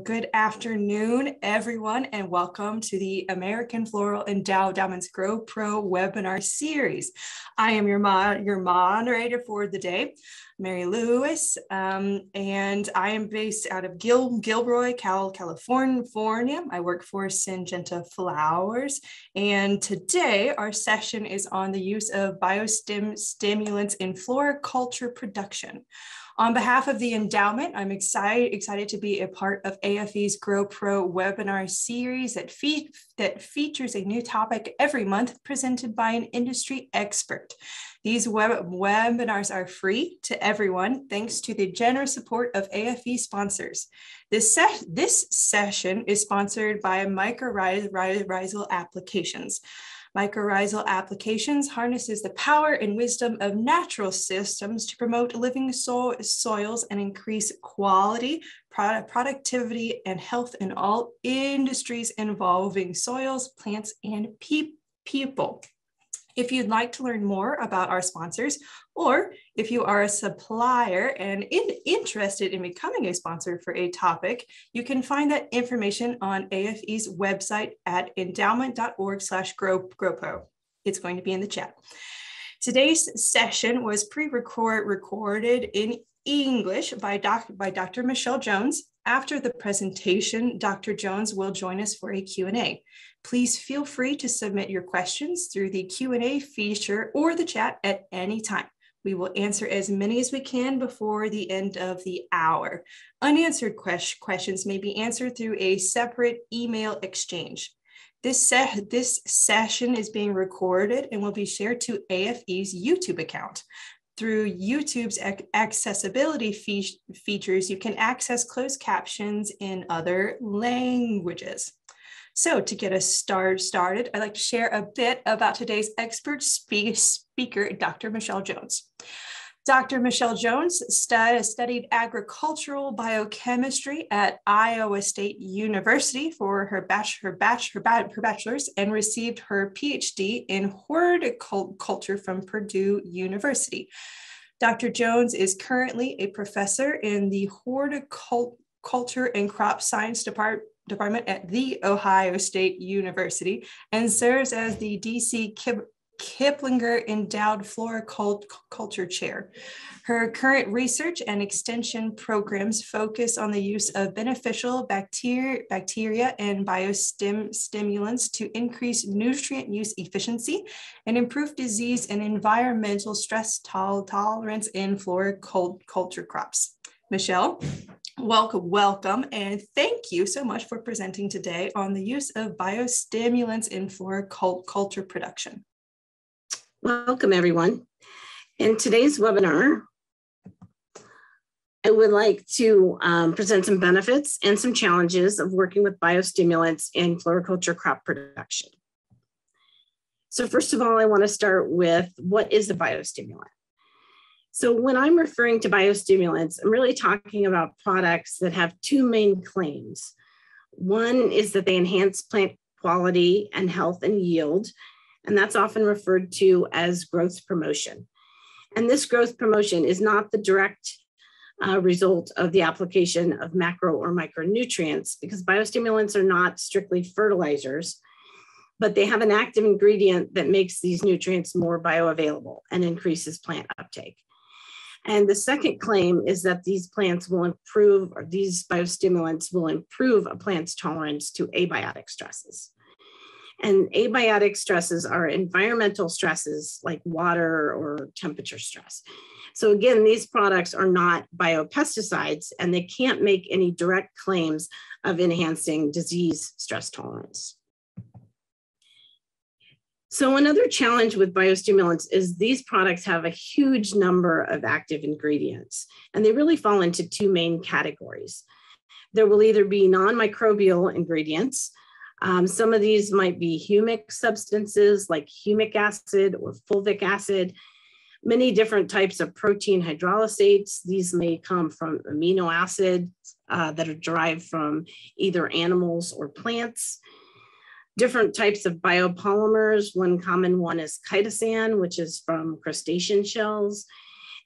Good afternoon, everyone, and welcome to the American Floral Endowments Grow Pro webinar series. I am your moderator for the day, Mary Lewis, and I am based out of Gilroy, California. I work for Syngenta Flowers, and today our session is on the use of biostimulants in floriculture production. On behalf of the endowment, I'm excited to be a part of AFE's Grow Pro webinar series that features a new topic every month presented by an industry expert. These webinars are free to everyone thanks to the generous support of AFE sponsors. This session is sponsored by Mycorrhizal Applications. Mycorrhizal Applications harnesses the power and wisdom of natural systems to promote living soils and increase quality, productivity, and health in all industries involving soils, plants, and people. If you'd like to learn more about our sponsors, or if you are a supplier and interested in becoming a sponsor for a topic, you can find that information on AFE's website at endowment.org/growpro. It's going to be in the chat. Today's session was recorded in English by Dr. Michelle Jones. After the presentation, Dr. Jones will join us for a Q&A. Please feel free to submit your questions through the Q&A feature or the chat at any time. We will answer as many as we can before the end of the hour. Unanswered questions may be answered through a separate email exchange. This session is being recorded and will be shared to AFE's YouTube account. Through YouTube's accessibility features, you can access closed captions in other languages. So to get us started, I'd like to share a bit about today's expert speaker, Dr. Michelle Jones. Dr. Michelle Jones studied agricultural biochemistry at Iowa State University for her bachelor's and received her PhD in horticulture from Purdue University. Dr. Jones is currently a professor in the horticulture and crop science department at The Ohio State University and serves as the D.C. Kiplinger Endowed Floriculture Chair. Her current research and extension programs focus on the use of beneficial bacteria and biostimulants to increase nutrient use efficiency and improve disease and environmental stress tolerance in floriculture crops. Michelle, welcome, and thank you so much for presenting today on the use of biostimulants in floriculture production. Welcome, everyone. In today's webinar, I would like to present some benefits and some challenges of working with biostimulants in floriculture crop production. So first of all, I want to start with what is a biostimulant? So when I'm referring to biostimulants, I'm really talking about products that have two main claims. One is that they enhance plant quality and health and yield, and that's often referred to as growth promotion. And this growth promotion is not the direct result of the application of macro or micronutrients, because biostimulants are not strictly fertilizers, but they have an active ingredient that makes these nutrients more bioavailable and increases plant uptake. And the second claim is that these plants will improve, or these biostimulants will improve a plant's tolerance to abiotic stresses. And abiotic stresses are environmental stresses like water or temperature stress. So again, these products are not biopesticides, and they can't make any direct claims of enhancing disease stress tolerance. So another challenge with biostimulants is these products have a huge number of active ingredients, and they really fall into two main categories. There will either be non-microbial ingredients. Some of these might be humic substances like humic acid or fulvic acid, many different types of protein hydrolysates. These may come from amino acids that are derived from either animals or plants. Different types of biopolymers. One common one is chitosan, which is from crustacean shells.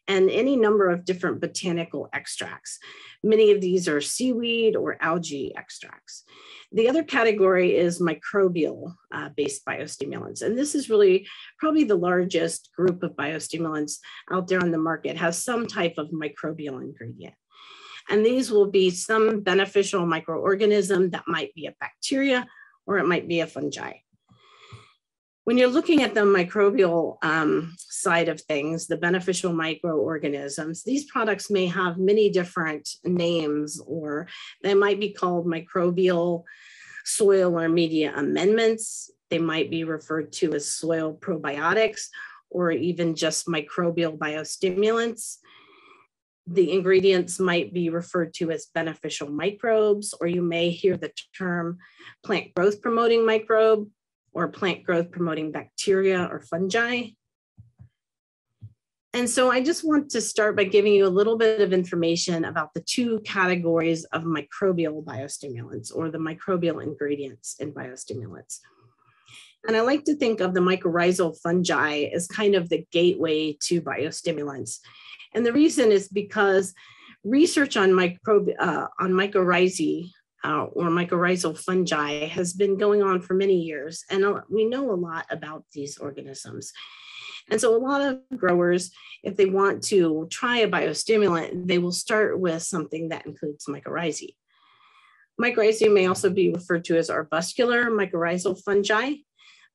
and any number of different botanical extracts. Many of these are seaweed or algae extracts. The other category is microbial-based biostimulants. And this is really probably the largest group of biostimulants out there on the market, has some type of microbial ingredient. And these will be some beneficial microorganism that might be a bacteria or it might be a fungi. When you're looking at the microbial side of things, the beneficial microorganisms, these products may have many different names, or they might be called microbial soil or media amendments. They might be referred to as soil probiotics, or even just microbial biostimulants. The ingredients might be referred to as beneficial microbes, or you may hear the term plant growth promoting microbe, or plant growth promoting bacteria or fungi. And so I just want to start by giving you a little bit of information about the two categories of microbial biostimulants, or the microbial ingredients in biostimulants. And I like to think of the mycorrhizal fungi as kind of the gateway to biostimulants. And the reason is because research on mycorrhizae or mycorrhizal fungi has been going on for many years, and we know a lot about these organisms. And so a lot of growers, if they want to try a biostimulant, they will start with something that includes mycorrhizae. Mycorrhizae may also be referred to as arbuscular mycorrhizal fungi.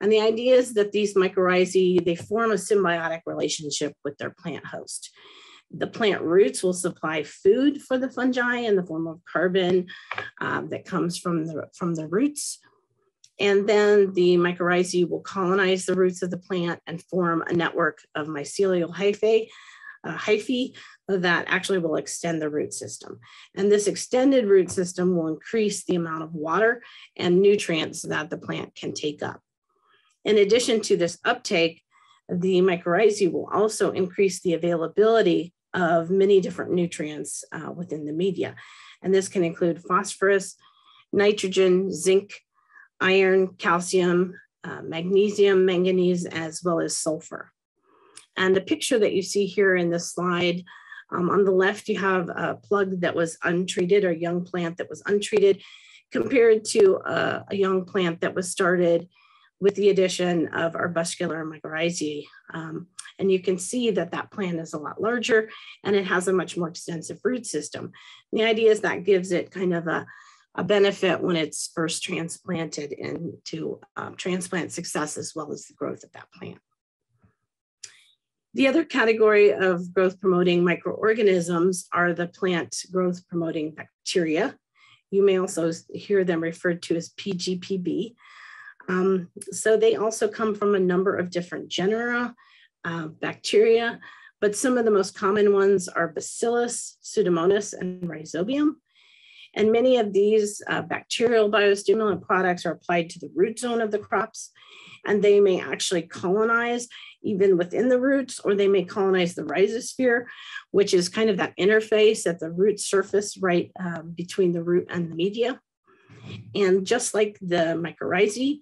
And the idea is that these mycorrhizae, they form a symbiotic relationship with their plant host. The plant roots will supply food for the fungi in the form of carbon that comes from the roots. And then the mycorrhizae will colonize the roots of the plant and form a network of mycelial hyphae that actually will extend the root system. And this extended root system will increase the amount of water and nutrients that the plant can take up. In addition to this uptake, the mycorrhizae will also increase the availability of many different nutrients within the media. And this can include phosphorus, nitrogen, zinc, iron, calcium, magnesium, manganese, as well as sulfur. And the picture that you see here in this slide, on the left, you have a plug that was untreated, or a young plant that was untreated, compared to a young plant that was started with the addition of arbuscular mycorrhizae. And you can see that that plant is a lot larger and it has a much more extensive root system. And the idea is that gives it kind of a benefit when it's first transplanted into transplant success, as well as the growth of that plant. The other category of growth promoting microorganisms are the plant growth promoting bacteria. You may also hear them referred to as PGPB. So they also come from a number of different genera, bacteria, but some of the most common ones are Bacillus, Pseudomonas, and Rhizobium. And many of these bacterial biostimulant products are applied to the root zone of the crops, and they may actually colonize even within the roots, or they may colonize the rhizosphere, which is kind of that interface at the root surface right between the root and the media. And just like the mycorrhizae,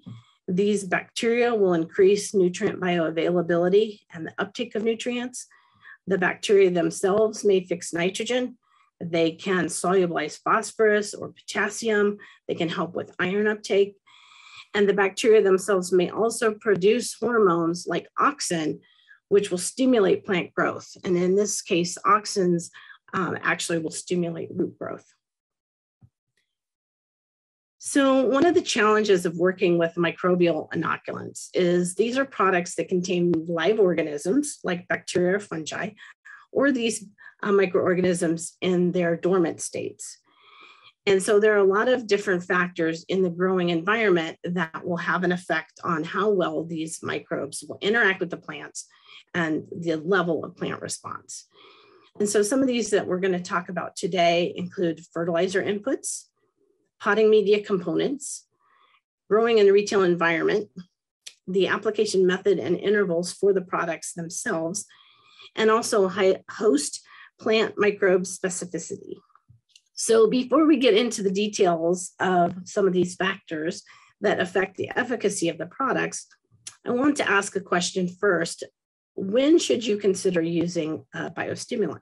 these bacteria will increase nutrient bioavailability and the uptake of nutrients. The bacteria themselves may fix nitrogen. They can solubilize phosphorus or potassium. They can help with iron uptake. And the bacteria themselves may also produce hormones like auxin, which will stimulate plant growth. And in this case, auxins actually will stimulate root growth. So one of the challenges of working with microbial inoculants is these are products that contain live organisms like bacteria or fungi, or these microorganisms in their dormant states. And so there are a lot of different factors in the growing environment that will have an effect on how well these microbes will interact with the plants and the level of plant response. And so some of these that we're going to talk about today include fertilizer inputs, potting media components, growing in a retail environment, the application method and intervals for the products themselves, and also host plant microbe specificity. So before we get into the details of some of these factors that affect the efficacy of the products, I want to ask a question first. when should you consider using a biostimulant?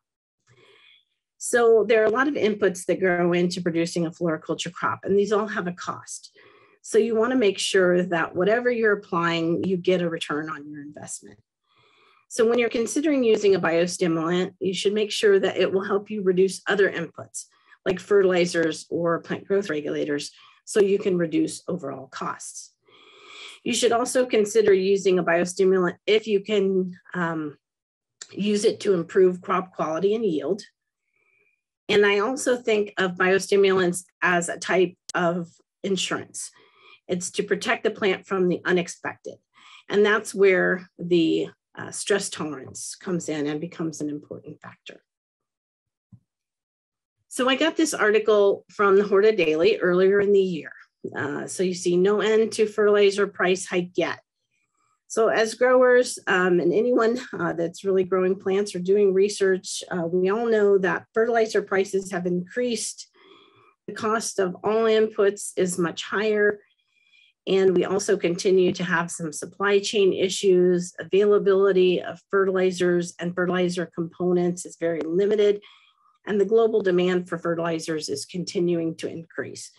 So there are a lot of inputs that go into producing a floriculture crop, and these all have a cost. So you want to make sure that whatever you're applying, you get a return on your investment. So when you're considering using a biostimulant, you should make sure that it will help you reduce other inputs like fertilizers or plant growth regulators, so you can reduce overall costs. You should also consider using a biostimulant if you can use it to improve crop quality and yield. And I also think of biostimulants as a type of insurance. It's to protect the plant from the unexpected. And that's where the stress tolerance comes in and becomes an important factor. So I got this article from the Horta Daily earlier in the year. So you see no end to fertilizer price hike yet. So as growers and anyone that's really growing plants or doing research, we all know that fertilizer prices have increased. The cost of all inputs is much higher. And we also continue to have some supply chain issues. Availability of fertilizers and fertilizer components is very limited. And the global demand for fertilizers is continuing to increase.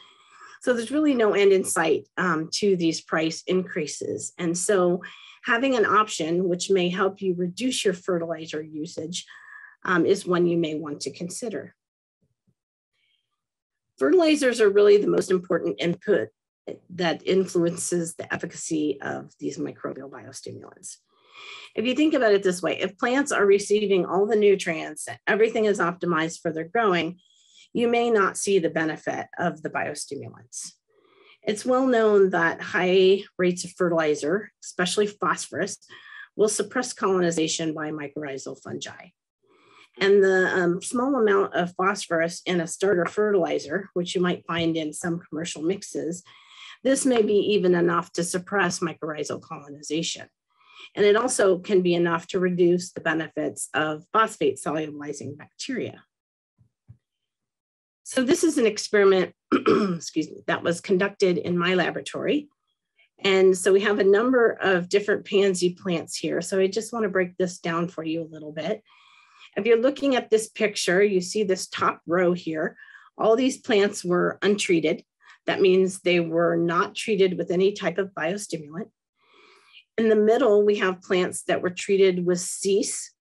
So there's really no end in sight to these price increases. And so having an option which may help you reduce your fertilizer usage is one you may want to consider. Fertilizers are really the most important input that influences the efficacy of these microbial biostimulants. If you think about it this way, if plants are receiving all the nutrients and everything is optimized for their growing, you may not see the benefit of the biostimulants. It's well known that high rates of fertilizer, especially phosphorus, will suppress colonization by mycorrhizal fungi. And the small amount of phosphorus in a starter fertilizer, which you might find in some commercial mixes, this may be even enough to suppress mycorrhizal colonization. And it also can be enough to reduce the benefits of phosphate solubilizing bacteria. So this is an experiment, excuse me, that was conducted in my laboratory. And so we have a number of different pansy plants here. So I just want to break this down for you a little bit. If you're looking at this picture, you see this top row here. All these plants were untreated. That means they were not treated with any type of biostimulant. In the middle, we have plants that were treated with cease.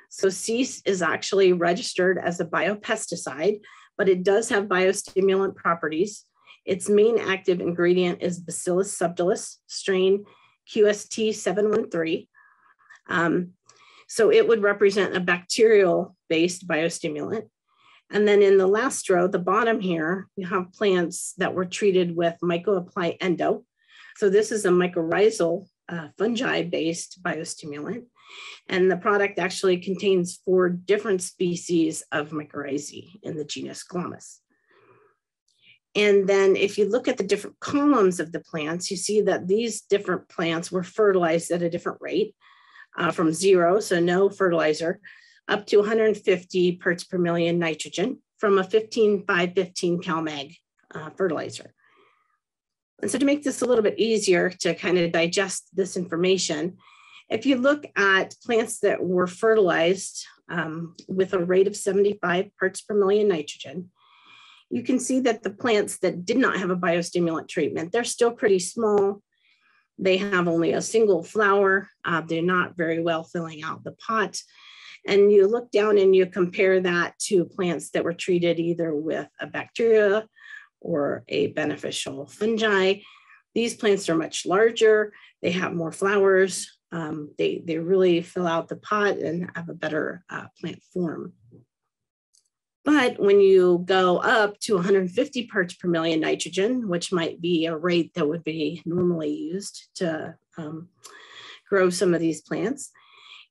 So cease is actually registered as a biopesticide, but it does have biostimulant properties. Its main active ingredient is Bacillus subtilis, strain QST713. So it would represent a bacterial-based biostimulant. And then in the last row, the bottom here, you have plants that were treated with Myco-Apply Endo. So this is a mycorrhizal fungi-based biostimulant. And the product actually contains 4 different species of mycorrhizae in the genus Glomus. And then if you look at the different columns of the plants, you see that these different plants were fertilized at a different rate from 0, so no fertilizer, up to 150 parts per million nitrogen from a 15-5-15 CalMag fertilizer. And so to make this a little bit easier to kind of digest this information, if you look at plants that were fertilized with a rate of 75 parts per million nitrogen, you can see that the plants that did not have a biostimulant treatment, they're still pretty small. They have only a single flower. They're not very well filling out the pot. And you look down and you compare that to plants that were treated either with a bacteria or a beneficial fungi. These plants are much larger. They have more flowers. They really fill out the pot and have a better plant form. But when you go up to 150 parts per million nitrogen, which might be a rate that would be normally used to grow some of these plants,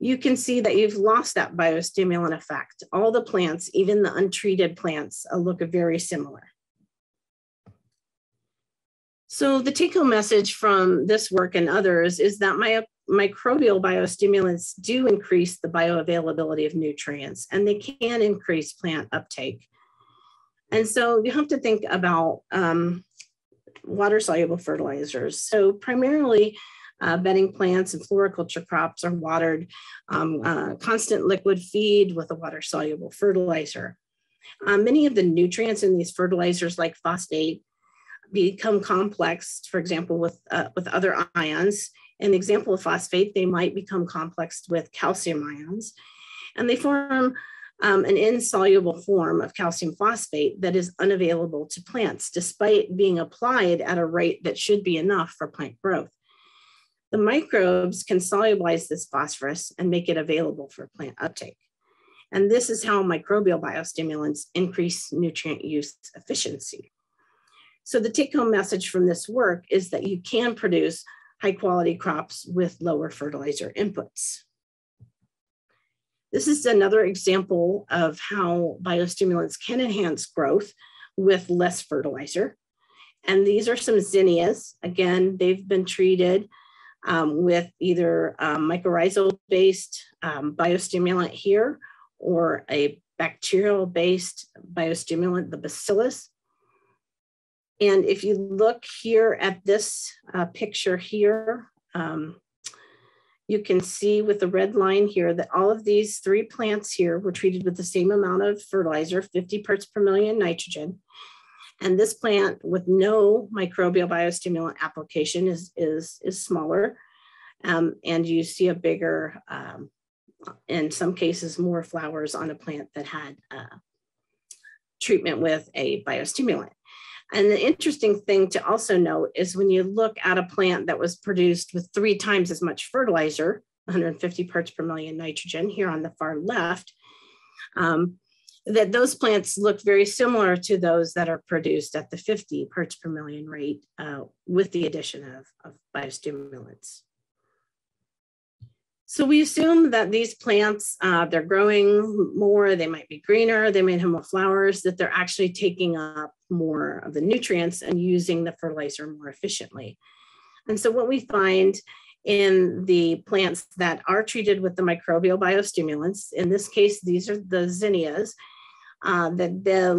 you can see that you've lost that biostimulant effect. All the plants, even the untreated plants, look very similar. So the take-home message from this work and others is that microbial biostimulants do increase the bioavailability of nutrients, and they can increase plant uptake. And so you have to think about water-soluble fertilizers. So primarily, Bedding plants and floriculture crops are watered constant liquid feed with a water-soluble fertilizer. Many of the nutrients in these fertilizers, like phosphate, become complex, for example, with other ions. In the example of phosphate, they might become complexed with calcium ions, and they form an insoluble form of calcium phosphate that is unavailable to plants, despite being applied at a rate that should be enough for plant growth. The microbes can solubilize this phosphorus and make it available for plant uptake. And this is how microbial biostimulants increase nutrient use efficiency. So the take-home message from this work is that you can produce high-quality crops with lower fertilizer inputs. This is another example of how biostimulants can enhance growth with less fertilizer. And these are some zinnias. Again, they've been treated with either mycorrhizal-based biostimulant here or a bacterial-based biostimulant, the bacillus. And if you look here at this picture here, you can see with the red line here that all of these 3 plants here were treated with the same amount of fertilizer, 50 parts per million nitrogen. And this plant with no microbial biostimulant application is smaller. And you see a bigger, in some cases, more flowers on a plant that had treatment with a biostimulant. And the interesting thing to also note is when you look at a plant that was produced with 3 times as much fertilizer, 150 parts per million nitrogen here on the far left, that those plants look very similar to those that are produced at the 50 parts per million rate with the addition of biostimulants. So we assume that these plants, they're growing more, they might be greener, they might have more flowers, that they're actually taking up more of the nutrients and using the fertilizer more efficiently. And so what we find in the plants that are treated with the microbial biostimulants, in this case, these are the zinnias, that the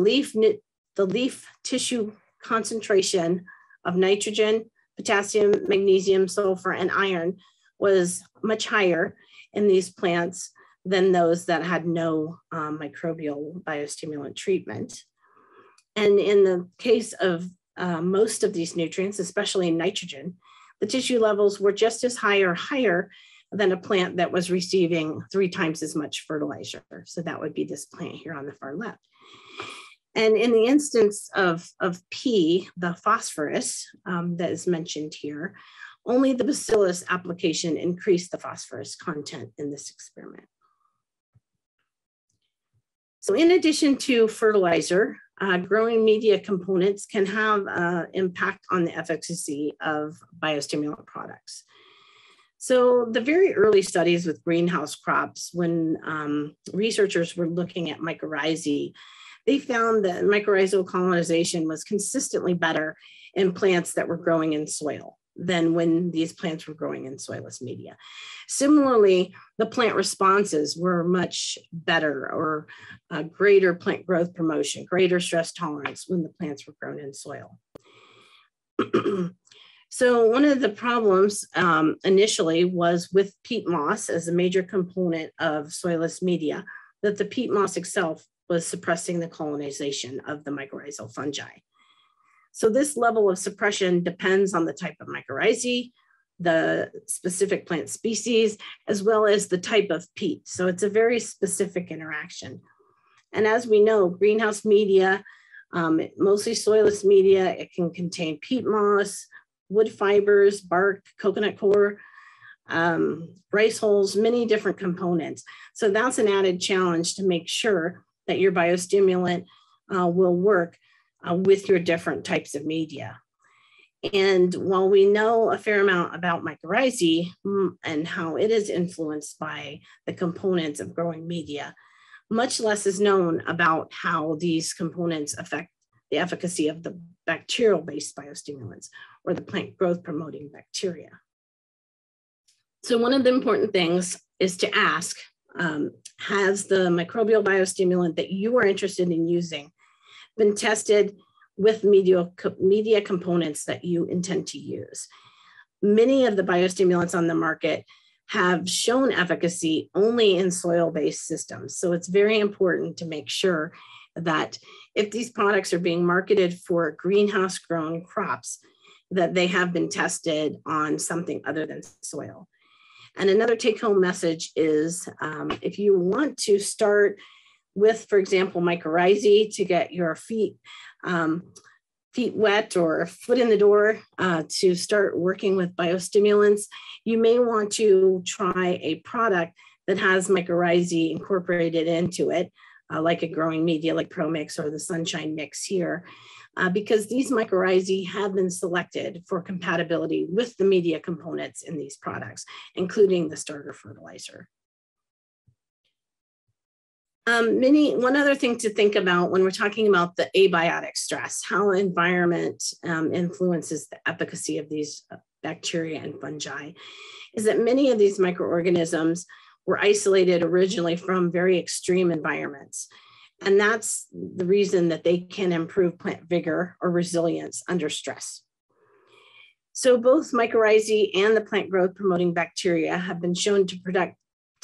leaf tissue concentration of nitrogen, potassium, magnesium, sulfur, and iron was much higher in these plants than those that had no microbial biostimulant treatment. And in the case of most of these nutrients, especially nitrogen, the tissue levels were just as high or higher than a plant that was receiving 3 times as much fertilizer. So that would be this plant here on the far left. And in the instance of P, the phosphorus that is mentioned here, only the bacillus application increased the phosphorus content in this experiment. So in addition to fertilizer, growing media components can have an impact on the efficacy of biostimulant products. So the very early studies with greenhouse crops, when researchers were looking at mycorrhizae, they found that mycorrhizal colonization was consistently better in plants that were growing in soil than when these plants were growing in soilless media. Similarly, the plant responses were much better, or greater plant growth promotion, greater stress tolerance when the plants were grown in soil. So one of the problems initially was with peat moss as a major component of soilless media, that the peat moss itself was suppressing the colonization of the mycorrhizal fungi. So this level of suppression depends on the type of mycorrhizae, the specific plant species, as well as the type of peat. So it's a very specific interaction. And as we know, greenhouse media, mostly soilless media, it can contain peat moss, wood fibers, bark, coconut coir, rice hulls, many different components. So that's an added challenge to make sure that your biostimulant will work with your different types of media. And while we know a fair amount about mycorrhizae and how it is influenced by the components of growing media, much less is known about how these components affect the efficacy of the bacterial-based biostimulants or the plant growth promoting bacteria. So one of the important things is to ask, has the microbial biostimulant that you are interested in using been tested with media components that you intend to use? Many of the biostimulants on the market have shown efficacy only in soil-based systems. So it's very important to make sure that if these products are being marketed for greenhouse-grown crops, that they have been tested on something other than soil. And another take-home message is if you want to start with, for example, mycorrhizae to get your feet wet or foot in the door to start working with biostimulants, you may want to try a product that has mycorrhizae incorporated into it, like a growing media like ProMix or the Sunshine Mix here, because these mycorrhizae have been selected for compatibility with the media components in these products, including the starter fertilizer. One other thing to think about when we're talking about the abiotic stress, how environment influences the efficacy of these bacteria and fungi, is that many of these microorganisms were isolated originally from very extreme environments. And that's the reason that they can improve plant vigor or resilience under stress. So both mycorrhizae and the plant growth promoting bacteria have been shown to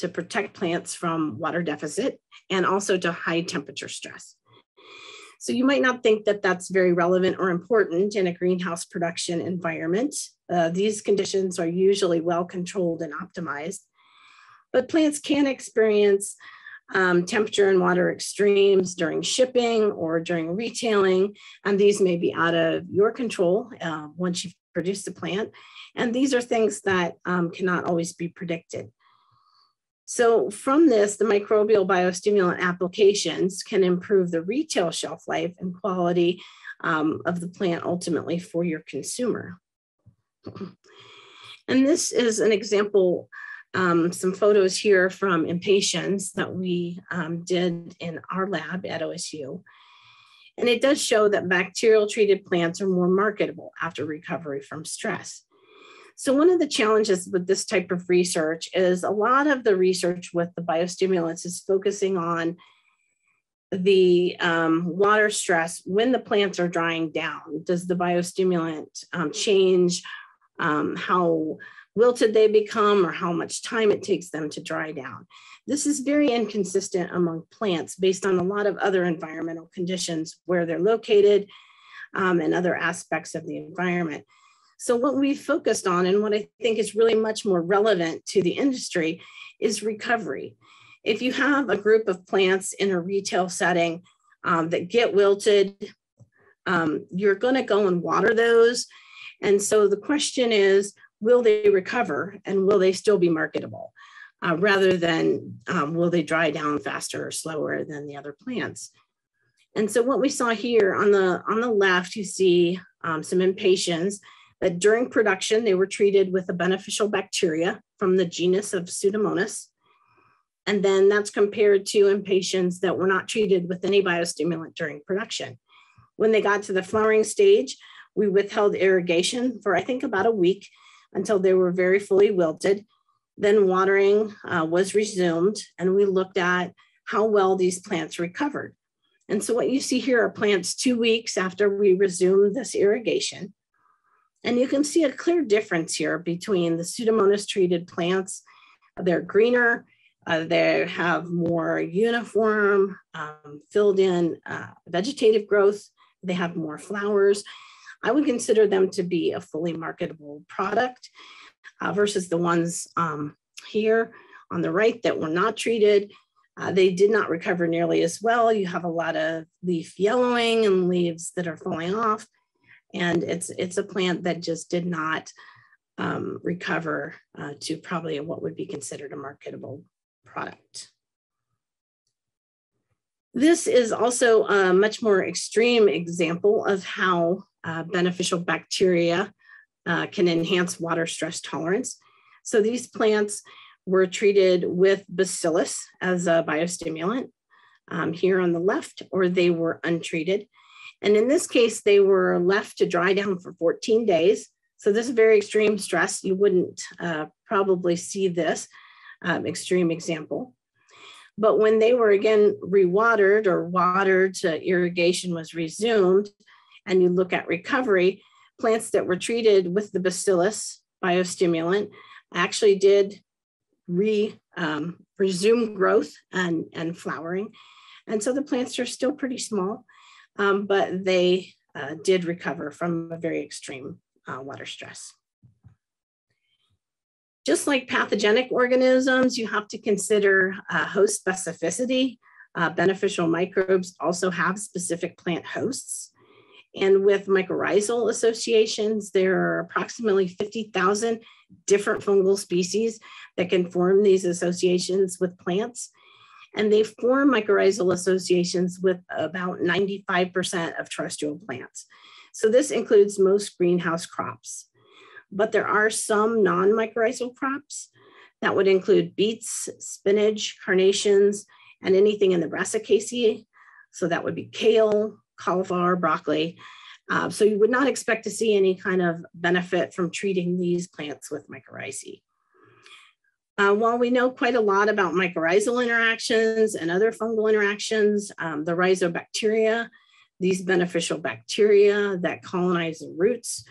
protect plants from water deficit and also to high temperature stress. So you might not think that that's very relevant or important in a greenhouse production environment. These conditions are usually well controlled and optimized, but plants can experience temperature and water extremes during shipping or during retailing, and these may be out of your control once you've produced the plant. And these are things that cannot always be predicted. So from this, the microbial biostimulant applications can improve the retail shelf life and quality of the plant ultimately for your consumer. And this is an example, some photos here from impatiens that we did in our lab at OSU. And it does show that bacterial treated plants are more marketable after recovery from stress. So one of the challenges with this type of research is a lot of the research with the biostimulants is focusing on the water stress when the plants are drying down. Does the biostimulant change how wilted they become or how much time it takes them to dry down? This is very inconsistent among plants based on a lot of other environmental conditions, where they're located and other aspects of the environment. So what we focused on, and what I think is really much more relevant to the industry, is recovery. If you have a group of plants in a retail setting that get wilted, you're going to go and water those. And so the question is, will they recover and will they still be marketable? Rather than will they dry down faster or slower than the other plants? And so what we saw here on the left, you see some impatiens that during production, they were treated with a beneficial bacteria from the genus of Pseudomonas. And then that's compared to impatiens that were not treated with any biostimulant during production. When they got to the flowering stage, we withheld irrigation for, I think, about a week until they were very fully wilted. Then watering was resumed, and we looked at how well these plants recovered. And so what you see here are plants 2 weeks after we resumed this irrigation. And you can see a clear difference here between the Pseudomonas treated plants. They're greener, they have more uniform, filled in vegetative growth, they have more flowers. I would consider them to be a fully marketable product versus the ones here on the right that were not treated. They did not recover nearly as well. You have a lot of leaf yellowing and leaves that are falling off. And it's a plant that just did not recover to probably what would be considered a marketable product. This is also a much more extreme example of how beneficial bacteria can enhance water stress tolerance. So these plants were treated with bacillus as a biostimulant here on the left, or they were untreated. And in this case, they were left to dry down for 14 days. So this is very extreme stress. You wouldn't probably see this extreme example. But when they were again rewatered or watered, irrigation was resumed, and you look at recovery, plants that were treated with the bacillus biostimulant actually did resume growth and flowering. And so the plants are still pretty small, but they did recover from a very extreme water stress. Just like pathogenic organisms, you have to consider host specificity. Beneficial microbes also have specific plant hosts. And with mycorrhizal associations, there are approximately 50,000 different fungal species that can form these associations with plants. And they form mycorrhizal associations with about 95% of terrestrial plants. So this includes most greenhouse crops. But there are some non-mycorrhizal crops that would include beets, spinach, carnations, and anything in the Brassicaceae. So that would be kale, cauliflower, broccoli. So you would not expect to see any kind of benefit from treating these plants with mycorrhizae. While we know quite a lot about mycorrhizal interactions and other fungal interactions, the rhizobacteria, these beneficial bacteria that colonize the roots,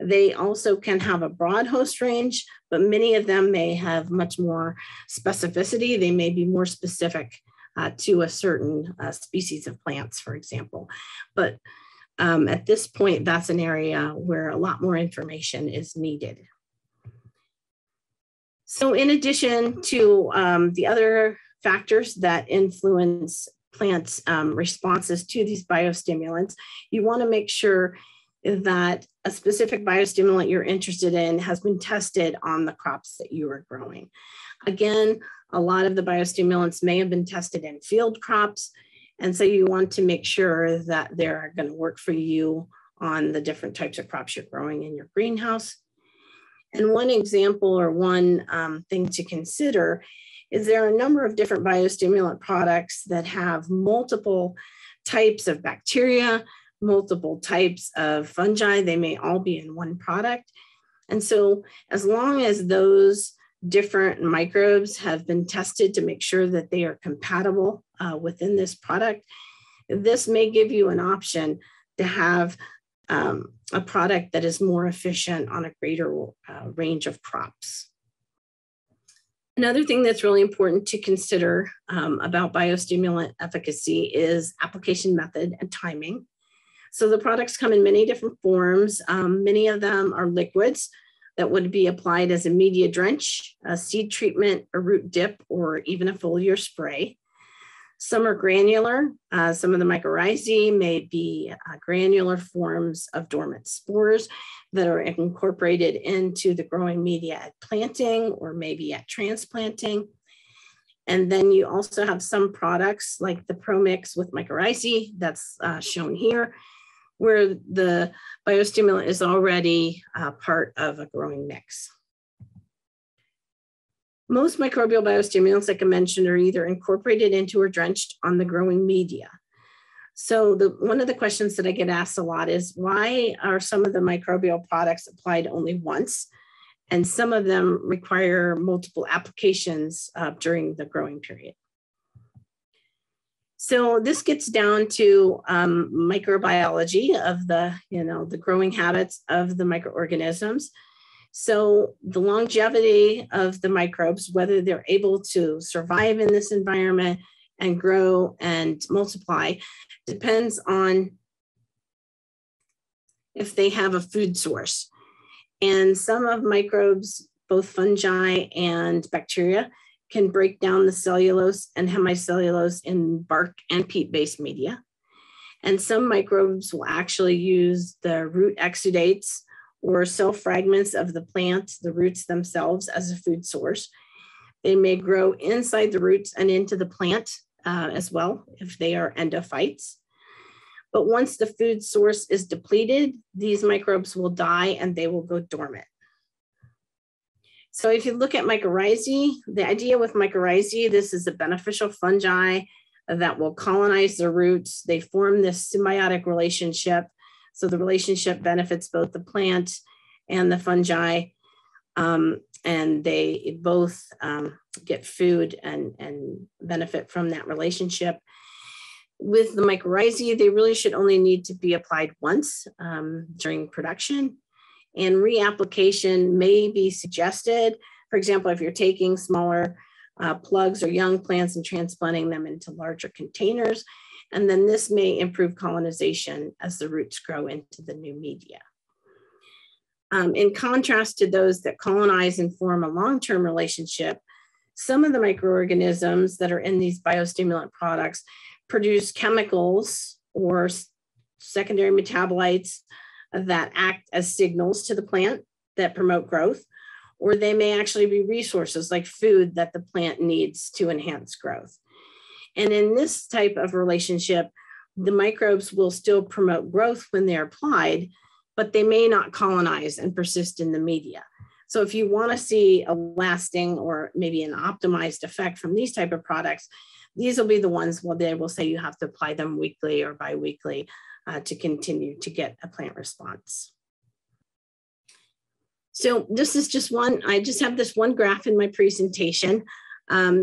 they also can have a broad host range, but many of them may have much more specificity. They may be more specific to a certain species of plants, for example. But at this point, that's an area where a lot more information is needed. So in addition to the other factors that influence plants' responses to these biostimulants, you want to make sure that a specific biostimulant you're interested in has been tested on the crops that you are growing. Again, a lot of the biostimulants may have been tested in field crops, and so you want to make sure that they're going to work for you on the different types of crops you're growing in your greenhouse. And one example or one thing to consider is there are a number of different biostimulant products that have multiple types of bacteria, multiple types of fungi. They may all be in one product. And so as long as those different microbes have been tested to make sure that they are compatible within this product, this may give you an option to have a product that is more efficient on a greater range of crops. Another thing that's really important to consider about biostimulant efficacy is application method and timing. So the products come in many different forms. Many of them are liquids that would be applied as a media drench, a seed treatment, a root dip, or even a foliar spray. Some are granular. Some of the mycorrhizae may be granular forms of dormant spores that are incorporated into the growing media at planting or maybe at transplanting. And then you also have some products like the ProMix with mycorrhizae that's shown here, where the biostimulant is already part of a growing mix. Most microbial biostimulants, like I mentioned, are either incorporated into or drenched on the growing media. So one of the questions that I get asked a lot is, why are some of the microbial products applied only once? And some of them require multiple applications during the growing period. So this gets down to microbiology of the growing habits of the microorganisms. So the longevity of the microbes, whether they're able to survive in this environment and grow and multiply, depends on if they have a food source. And some of microbes, both fungi and bacteria, can break down the cellulose and hemicellulose in bark and peat-based media. And some microbes will actually use the root exudates or cell fragments of the plant, the roots themselves, as a food source. They may grow inside the roots and into the plant as well, if they are endophytes. But once the food source is depleted, these microbes will die and they will go dormant. So if you look at mycorrhizae, the idea with mycorrhizae, this is a beneficial fungi that will colonize the roots. They form this symbiotic relationship. So the relationship benefits both the plant and the fungi, and they both get food and benefit from that relationship. With the mycorrhizae, they really should only need to be applied once during production. and reapplication may be suggested. For example, if you're taking smaller plugs or young plants and transplanting them into larger containers, and then this may improve colonization as the roots grow into the new media. In contrast to those that colonize and form a long-term relationship, some of the microorganisms that are in these biostimulant products produce chemicals or secondary metabolites that act as signals to the plant that promote growth, or they may actually be resources like food that the plant needs to enhance growth. And in this type of relationship, the microbes will still promote growth when they're applied, but they may not colonize and persist in the media. So if you want to see a lasting or maybe an optimized effect from these type of products, these will be the ones where they will say you have to apply them weekly or biweekly to continue to get a plant response. So this is just one, I just have this one graph in my presentation.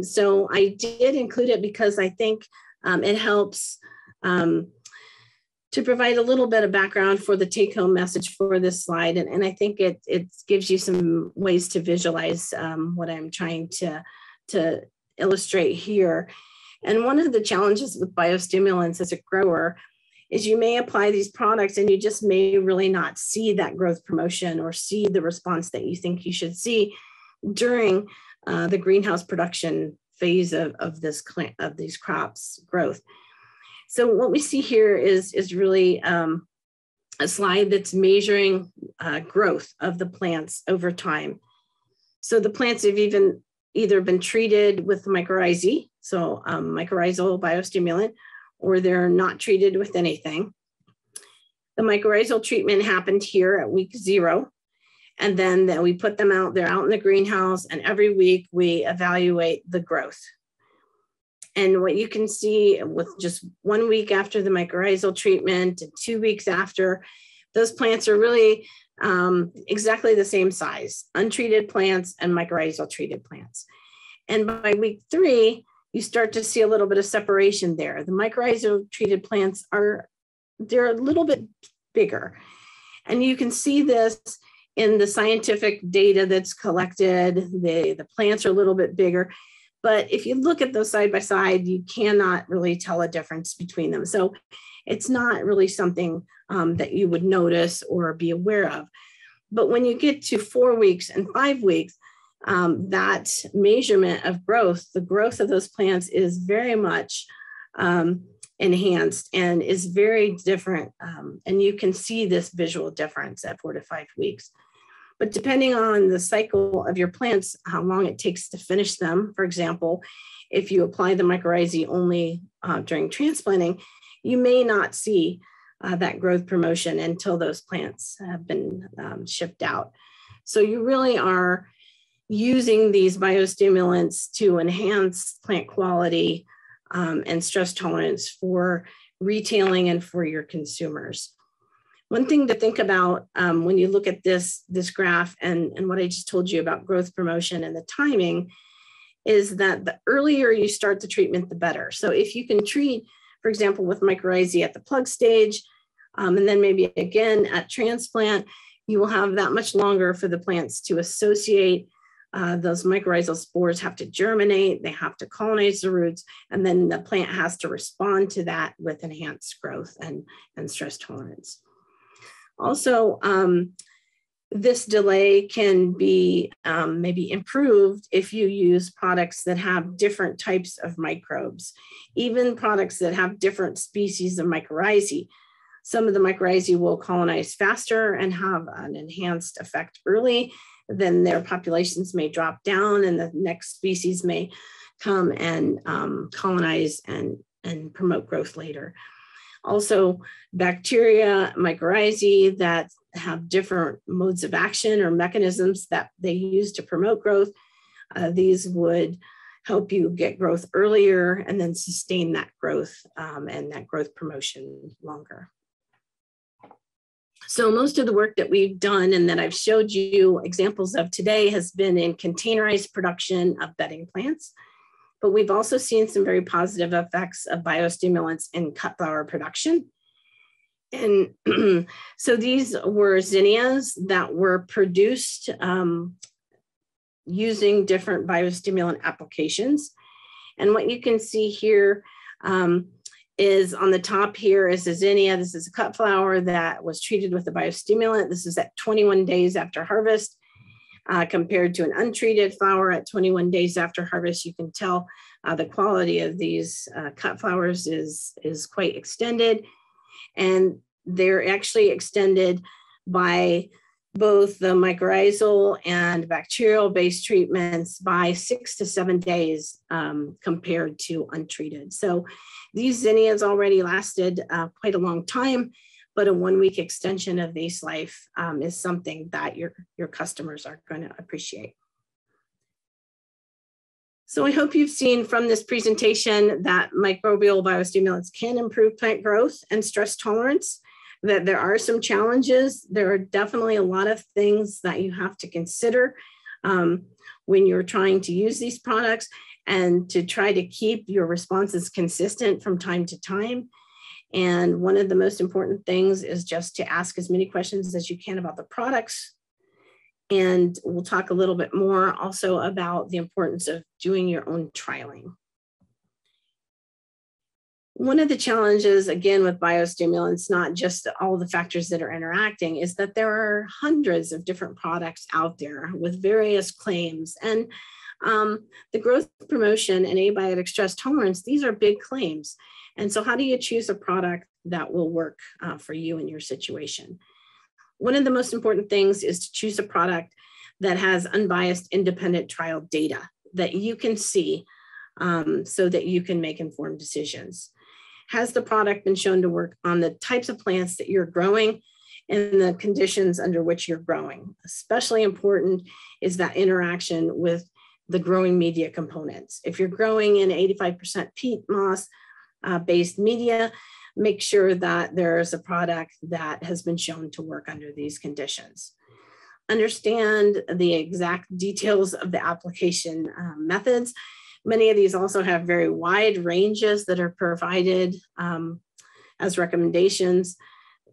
So I did include it because I think it helps to provide a little bit of background for the take-home message for this slide. And I think it gives you some ways to visualize what I'm trying to illustrate here. And one of the challenges with biostimulants as a grower is you may apply these products and you just may really not see that growth promotion or see the response that you think you should see during the greenhouse production phase of these crops growth. So what we see here is really a slide that's measuring growth of the plants over time. So the plants have either been treated with mycorrhizae, so mycorrhizal biostimulant, or they're not treated with anything. The mycorrhizal treatment happened here at week 0. And then we put them out, they're out in the greenhouse, and every week we evaluate the growth. And what you can see with just 1 week after the mycorrhizal treatment and 2 weeks after, those plants are really exactly the same size, untreated plants and mycorrhizal treated plants. And by week 3, you start to see a little bit of separation there. The mycorrhizal treated plants they're a little bit bigger. And you can see this in the scientific data that's collected. The plants are a little bit bigger. But if you look at those side by side, you cannot really tell a difference between them. So it's not really something that you would notice or be aware of. But when you get to 4 weeks and 5 weeks, that measurement of growth, the growth of those plants is very much enhanced and is very different. And you can see this visual difference at 4 to 5 weeks. But depending on the cycle of your plants, how long it takes to finish them, for example, if you apply the mycorrhizae only during transplanting, you may not see that growth promotion until those plants have been shipped out. So you really are using these biostimulants to enhance plant quality and stress tolerance for retailing and for your consumers. One thing to think about when you look at this graph and what I just told you about growth promotion and the timing is that the earlier you start the treatment, the better. So if you can treat, for example, with mycorrhizae at the plug stage, and then maybe again at transplant, you will have that much longer for the plants to associate. Those mycorrhizal spores have to germinate, they have to colonize the roots, and then the plant has to respond to that with enhanced growth and stress tolerance. Also, this delay can be maybe improved if you use products that have different types of microbes, even products that have different species of mycorrhizae. Some of the mycorrhizae will colonize faster and have an enhanced effect early, then their populations may drop down and the next species may come and colonize and promote growth later. Also, bacteria, mycorrhizae that have different modes of action or mechanisms that they use to promote growth, these would help you get growth earlier and then sustain that growth and that growth promotion longer. So most of the work that we've done and that I've showed you examples of today has been in containerized production of bedding plants. But we've also seen some very positive effects of biostimulants in cut flower production. And so these were zinnias that were produced using different biostimulant applications. And what you can see here is on the top here is a zinnia. This is a cut flower that was treated with a biostimulant. This is at 21 days after harvest. Compared to an untreated flower at 21 days after harvest, you can tell the quality of these cut flowers is quite extended. And they're actually extended by both the mycorrhizal and bacterial-based treatments by 6 to 7 days compared to untreated. So these zinnias already lasted quite a long time, but a 1-week extension of vase life is something that your customers are going to appreciate. So I hope you've seen from this presentation that microbial biostimulants can improve plant growth and stress tolerance, that there are some challenges. There are definitely a lot of things that you have to consider when you're trying to use these products and to try to keep your responses consistent from time to time. And one of the most important things is just to ask as many questions as you can about the products. And we'll talk a little bit more also about the importance of doing your own trialing. One of the challenges, again, with biostimulants, not just all the factors that are interacting, is that there are hundreds of different products out there with various claims. And the growth promotion and abiotic stress tolerance, these are big claims. And so how do you choose a product that will work for you in your situation? One of the most important things is to choose a product that has unbiased independent trial data that you can see so that you can make informed decisions. Has the product been shown to work on the types of plants that you're growing and the conditions under which you're growing? Especially important is that interaction with the growing media components. If you're growing in 85% peat moss based media, make sure that there's a product that has been shown to work under these conditions. Understand the exact details of the application methods. Many of these also have very wide ranges that are provided as recommendations.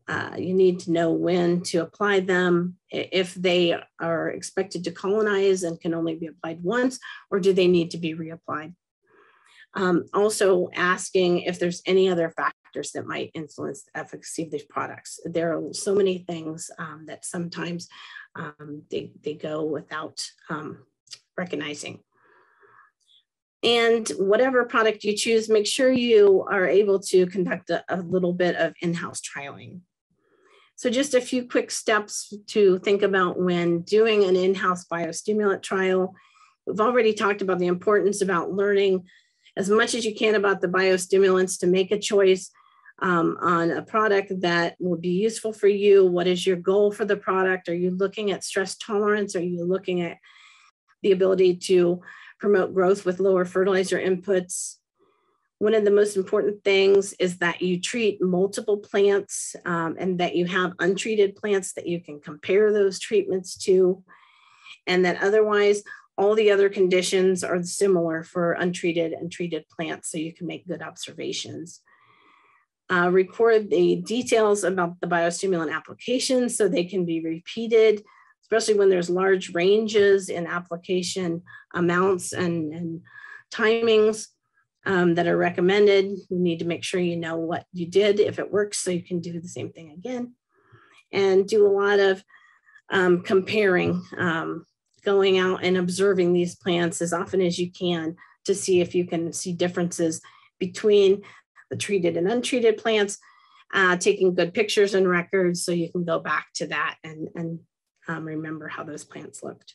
You need to know when to apply them, if they are expected to colonize and can only be applied once, or do they need to be reapplied. Also asking if there's any other factors that might influence the efficacy of these products. There are so many things that sometimes they go without recognizing. And whatever product you choose, make sure you are able to conduct a little bit of in-house trialing. So just a few quick steps to think about when doing an in-house biostimulant trial. We've already talked about the importance about learning as much as you can about the biostimulants to make a choice on a product that will be useful for you. What is your goal for the product? Are you looking at stress tolerance? Are you looking at the ability to promote growth with lower fertilizer inputs? One of the most important things is that you treat multiple plants and that you have untreated plants that you can compare those treatments to, and that otherwise all the other conditions are similar for untreated and treated plants, so you can make good observations. Record the details about the biostimulant application so they can be repeated, especially when there's large ranges in application amounts and timings that are recommended. You need to make sure you know what you did if it works so you can do the same thing again. And do a lot of comparing, going out and observing these plants as often as you can to see if you can see differences between the treated and untreated plants, taking good pictures and records so you can go back to that and remember how those plants looked.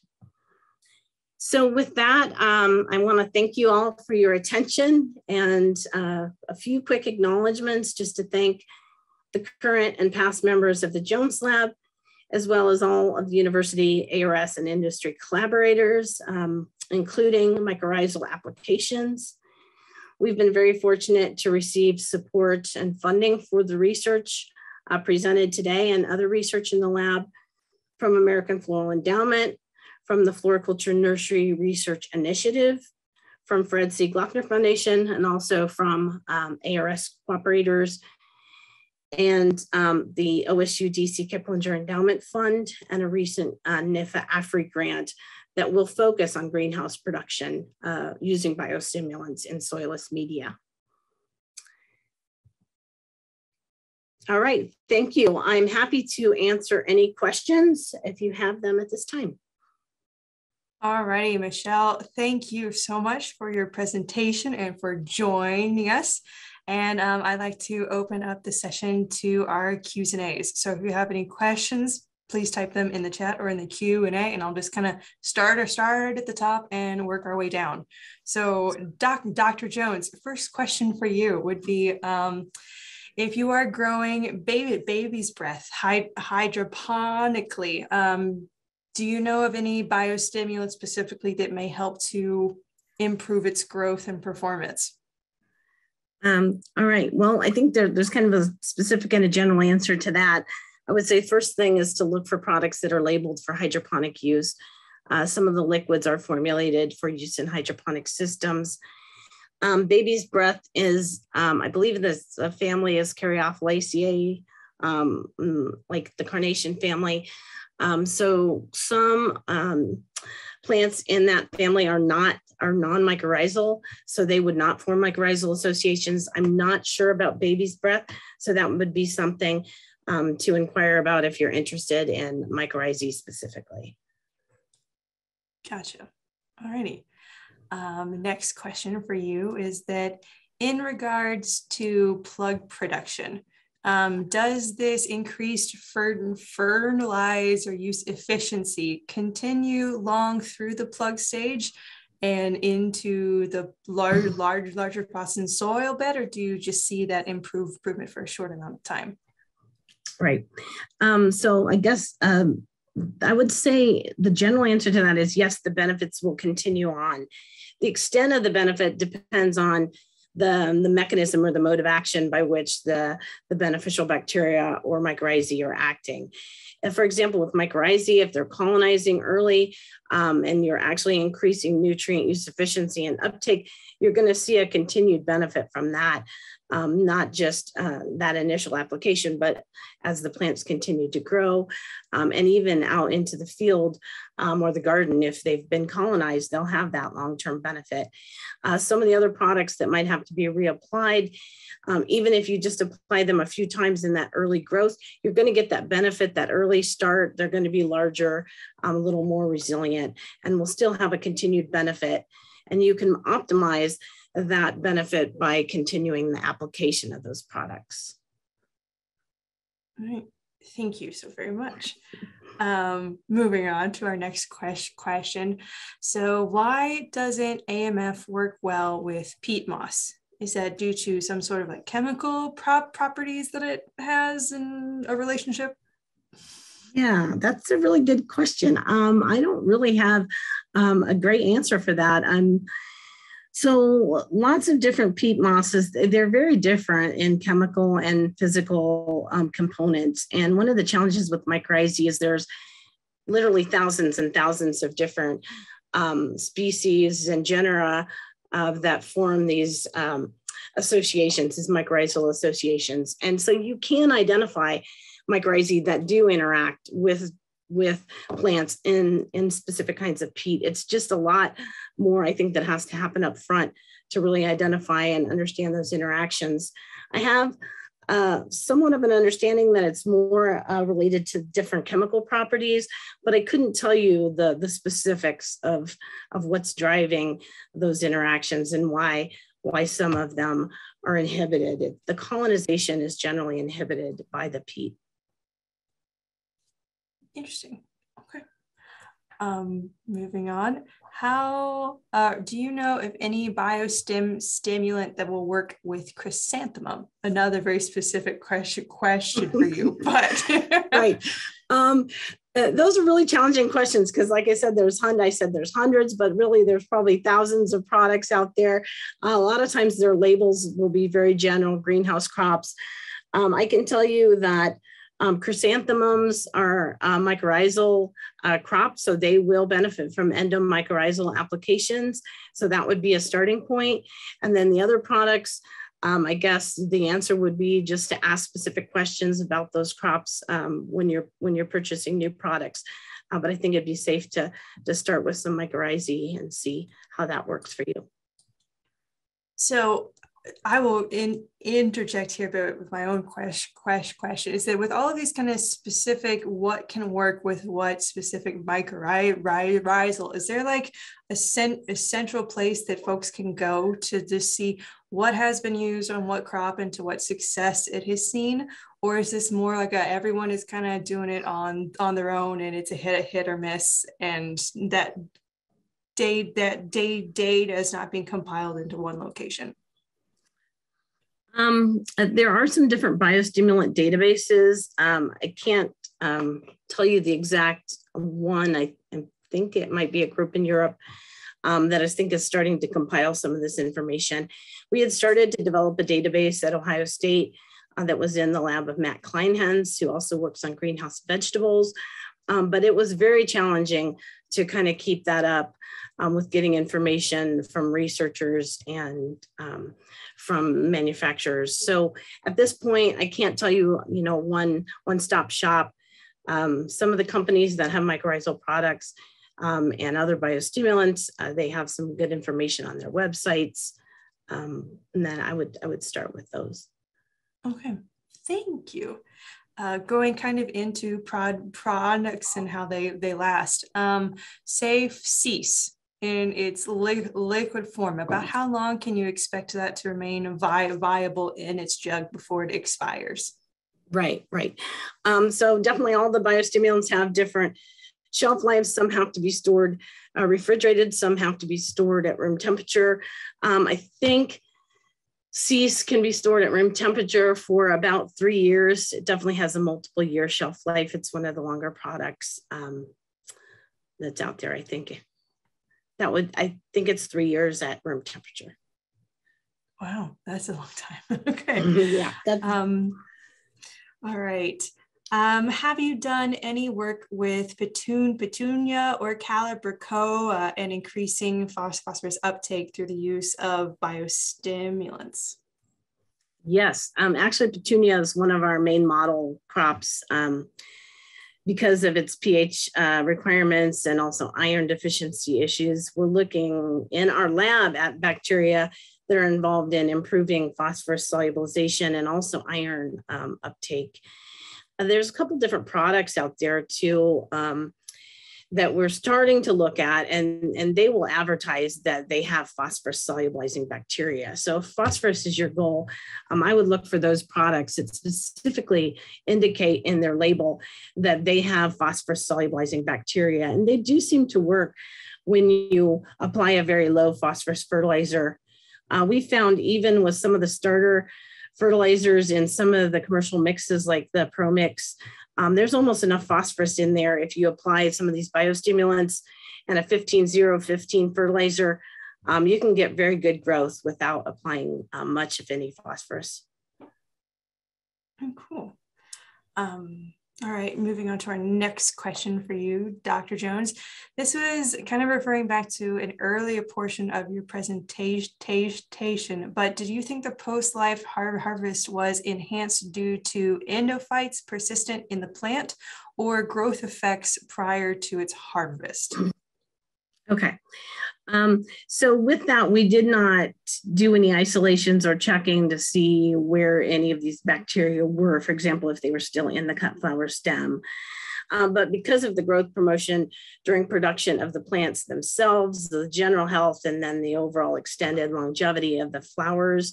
So with that, I want to thank you all for your attention, and a few quick acknowledgements just to thank the current and past members of the Jones Lab, as well as all of the university, ARS, and industry collaborators, including mycorrhizal applications. We've been very fortunate to receive support and funding for the research presented today and other research in the lab from American Floral Endowment, from the Floriculture Nursery Research Initiative, from Fred C. Glockner Foundation, and also from ARS cooperators. and the OSU DC Kiplinger Endowment Fund, and a recent NIFA AFRI grant that will focus on greenhouse production using biostimulants in soilless media. All right, thank you. I'm happy to answer any questions if you have them at this time. All righty, Michelle, thank you so much for your presentation and for joining us. And I'd like to open up the session to our Q's and A's. So if you have any questions, please type them in the chat or in the Q&A, and I'll just kind of start at the top and work our way down. So Dr. Jones, first question for you would be, if you are growing baby's breath hydroponically, do you know of any biostimulants specifically that may help to improve its growth and performance? All right, well, I think there's kind of a specific and a general answer to that. I would say first thing is to look for products that are labeled for hydroponic use. Some of the liquids are formulated for use in hydroponic systems. Baby's breath is, I believe this family is Caryophyllaceae, like the carnation family. So some plants in that family are non-mycorrhizal, so they would not form mycorrhizal associations. I'm not sure about baby's breath, so that would be something to inquire about if you're interested in mycorrhizae specifically. Gotcha. All righty. Next question for you is that in regards to plug production, does this increased fertilizer use efficiency continue long through the plug stage and into the larger processing soil bed, or do you just see that improvement for a short amount of time? Right. So I guess I would say the general answer to that is yes, the benefits will continue on. The extent of the benefit depends on the mechanism or the mode of action by which the beneficial bacteria or mycorrhizae are acting. And for example, with mycorrhizae, if they're colonizing early and you're actually increasing nutrient use efficiency and uptake, you're going to see a continued benefit from that. Not just that initial application, but as the plants continue to grow and even out into the field or the garden, if they've been colonized, they'll have that long-term benefit. Some of the other products that might have to be reapplied, even if you just apply them a few times in that early growth, you're going to get that benefit, that early start. They're going to be larger, a little more resilient, and will still have a continued benefit. And you can optimize that benefit by continuing the application of those products. All right, thank you so very much. Moving on to our next question. So why doesn't AMF work well with peat moss? Is that due to some sort of like chemical properties that it has in a relationship? Yeah, that's a really good question. I don't really have a great answer for that. So lots of different peat mosses, they're very different in chemical and physical components. And one of the challenges with mycorrhizae is there's literally thousands and thousands of different species and genera that form these associations, these mycorrhizal associations. And so you can identify mycorrhizae that do interact with plants in specific kinds of peat. It's just a lot more, I think, that has to happen up front to really identify and understand those interactions. I have somewhat of an understanding that it's more related to different chemical properties, but I couldn't tell you the specifics of what's driving those interactions and why some of them are inhibited. The colonization is generally inhibited by the peat. Interesting. Okay. Moving on. How do you know if any biostimulant that will work with chrysanthemum? Another very specific question for you, but right. Those are really challenging questions because, like I said, there's hundreds, but really there's probably thousands of products out there. A lot of times their labels will be very general, greenhouse crops. I can tell you that chrysanthemums are mycorrhizal crops, so they will benefit from endomycorrhizal applications. So that would be a starting point. And then the other products I guess the answer would be just to ask specific questions about those crops when you're purchasing new products. But I think it'd be safe to start with some mycorrhizae and see how that works for you. So I will interject here, but with my own question is that with all of these kind of specific, what can work with what specific mycorrhizal, is there like a central place that folks can go to just see what has been used on what crop and to what success it has seen? Or is this more like everyone is kind of doing it on their own and it's a hit or miss, and that data is not being compiled into one location? There are some different biostimulant databases. I can't tell you the exact one. I think it might be a group in Europe that I think is starting to compile some of this information. We had started to develop a database at Ohio State that was in the lab of Matt Kleinhans, who also works on greenhouse vegetables. But it was very challenging to kind of keep that up with getting information from researchers and from manufacturers. So at this point, I can't tell you, one-stop shop. Some of the companies that have mycorrhizal products and other biostimulants, they have some good information on their websites. And then I would start with those. Okay, thank you. Going kind of into products and how they last. Say cease in its liquid form, about how long can you expect that to remain viable in its jug before it expires? Right. So definitely all the biostimulants have different shelf lives. Some have to be stored refrigerated, some have to be stored at room temperature. I think cease can be stored at room temperature for about 3 years. It definitely has a multiple year shelf life. It's one of the longer products that's out there. I think it's 3 years at room temperature. Wow, that's a long time. Okay. Yeah. All right. Have you done any work with petunia or calibracho and increasing phosphorus uptake through the use of biostimulants? Yes, actually petunia is one of our main model crops because of its pH requirements and also iron deficiency issues. We're looking in our lab at bacteria that are involved in improving phosphorus solubilization and also iron uptake. There's a couple different products out there too that we're starting to look at, and they will advertise that they have phosphorus solubilizing bacteria. So if phosphorus is your goal, I would look for those products that specifically indicate in their label that they have phosphorus solubilizing bacteria. And they do seem to work when you apply a very low phosphorus fertilizer. We found even with some of the starter fertilizers in some of the commercial mixes like the Pro Mix, there's almost enough phosphorus in there. If you apply some of these biostimulants and a 15-0-15 fertilizer, you can get very good growth without applying much, if any, phosphorus. Oh, cool. All right, moving on to our next question for you, Dr. Jones. This was kind of referring back to an earlier portion of your presentation, but did you think the post-life harvest was enhanced due to endophytes persistent in the plant or growth effects prior to its harvest? Okay. So with that, we did not do any isolations or checking to see where any of these bacteria were, for example, if they were still in the cut flower stem. But because of the growth promotion during production of the plants themselves, the general health, and then the overall extended longevity of the flowers,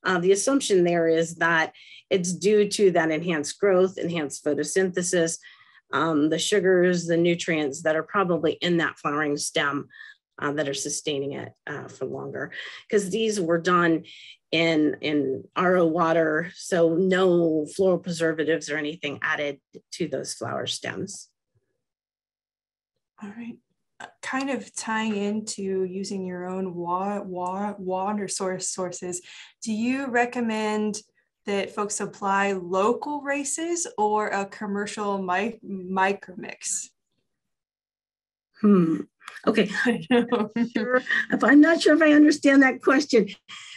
the assumption there is that it's due to that enhanced growth, enhanced photosynthesis, the sugars, the nutrients that are probably in that flowering stem that are sustaining it for longer, because these were done in RO water, so no floral preservatives or anything added to those flower stems. All right. Kind of tying into using your own water sources, do you recommend that folks apply local races or a commercial micromix? Okay. I'm not sure if I understand that question.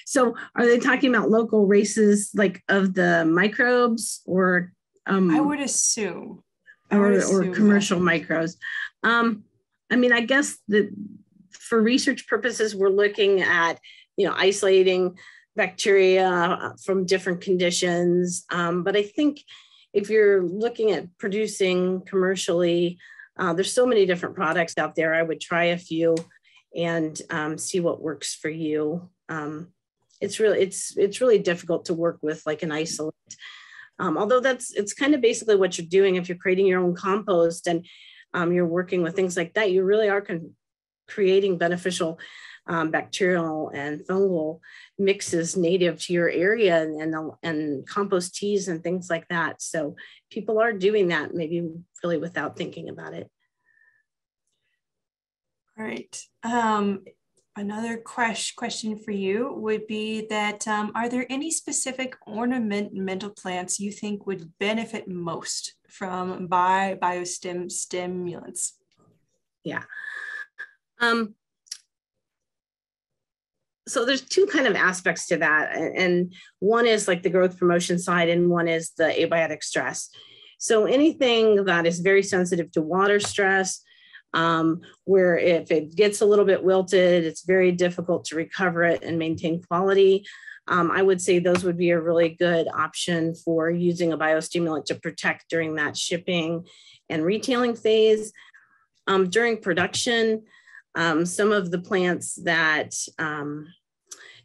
So are they talking about local races like of the microbes or I would assume. Or commercial microbes? I mean, I guess that for research purposes, we're looking at, isolating bacteria from different conditions. But I think if you're looking at producing commercially, there's so many different products out there. I would try a few and see what works for you. It's really difficult to work with like an isolate. Although it's kind of basically what you're doing if you're creating your own compost and you're working with things like that. You really are creating beneficial bacterial and fungal mixes native to your area and compost teas and things like that. So people are doing that maybe really without thinking about it. All right. Another question for you would be that are there any specific ornamental plants you think would benefit most from biostimulants? Yeah. So there's two kind of aspects to that. And one is like the growth promotion side and one is the abiotic stress. So anything that is very sensitive to water stress, where if it gets a little bit wilted, it's very difficult to recover it and maintain quality. I would say those would be a really good option for using a biostimulant to protect during that shipping and retailing phase. During production, some of the plants that